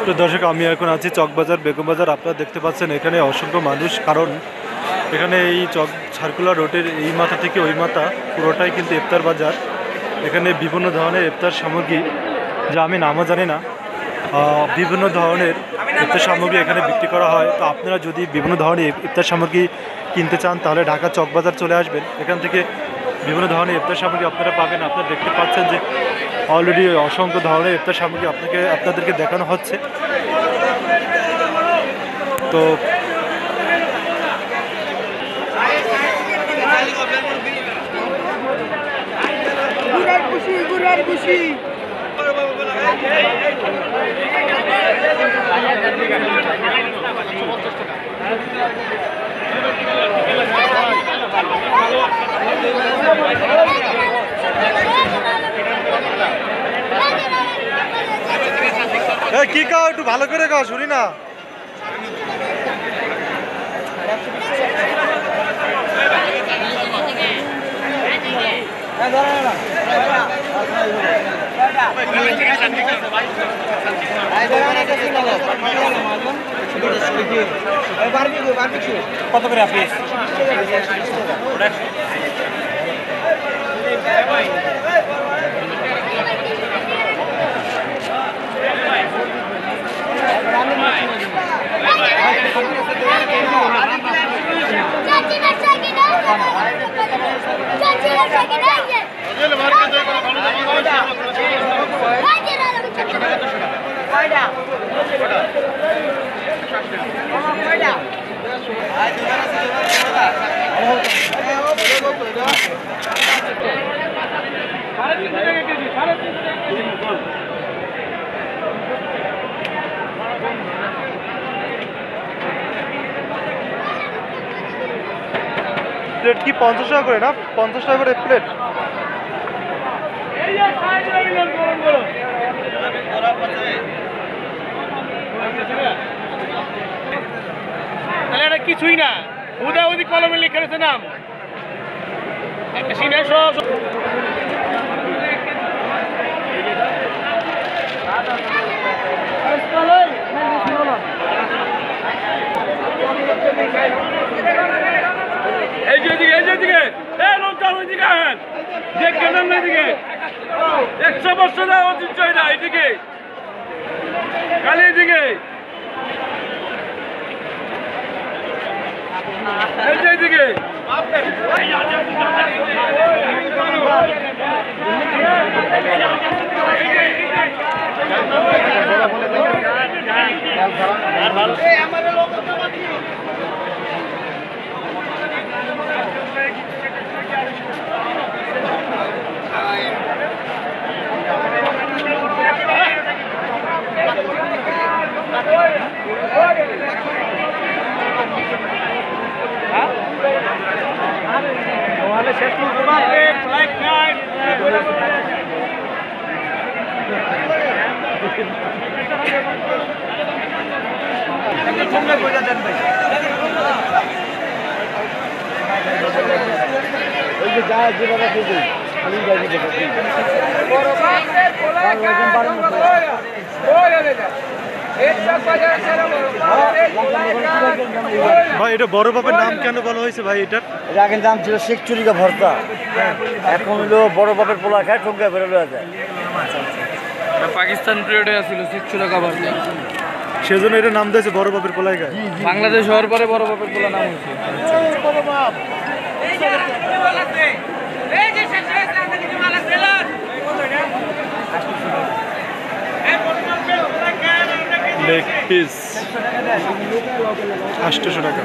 তো দর্শক আমি এখন আছি চকবাজার বেগম বাজার। আপনারা দেখতে পাচ্ছেন এখানে অসংখ্য মানুষ, কারণ এখানে এই সার্কুলার রোডের এই মাথা থেকে ওই মাথা পুরোটাই কিন্তু ইফতার বাজার। এখানে বিভিন্ন ধরনের ইফতার সামগ্রী, যা আমি নামও জানি না, বিভিন্ন ধরনের ইফতার সামগ্রী এখানে বিক্রি করা হয়। তো আপনারা যদি বিভিন্ন ধরনের ইফতার সামগ্রী কিনতে চান তাহলে ঢাকা চকবাজার চলে আসবেন। এখান থেকে বিভিন্ন ধরনের ইফতার সামগ্রী আপনারা পাবেন। আপনারা দেখতে পাচ্ছেন যে অলরেডি অসংখ্য ধরনের ইফতার সামগ্রী আপনাদেরকে দেখানো হচ্ছে। তো কি খাও, একটু ভালো করে খাও, শুনি না। কত করে পিস? প্লেট কি 50 টাকা করে না? 50 টাকা করে প্লেট। তাহলে এটা কিছুই না, উদা উদি কলমে লিখে রেখেছে নাম একটা সিনে সব। এই যে দিকে, এই যে দিকে, এই লোকটা ওই দিকে আহেন, যে কেনার না দিকে 100 বছর না ঐতিহ্য না, এইদিকে খালি এইদিকে, এই যে এইদিকে ভাই এটা বড় বাপের নাম কেন বলা হয়েছে ভাই? এটার আগের নাম ছিল শেখ চুরিকা ভর্তা, এখন হলো বড় বাপের পোলা খায় ঠোঙ্গা বেরো যায়। পাকিস্তান পিরিয়ডে ছিল শেখ চুরিকা ভর্তা, সেজন্য এটা নাম দিয়েছে বড় বাপের পোলাই খায়। বাংলাদেশ হওয়ার পরে বড় বাপের পোলা নাম হয়েছে। লেগ পিস 800 টাকা।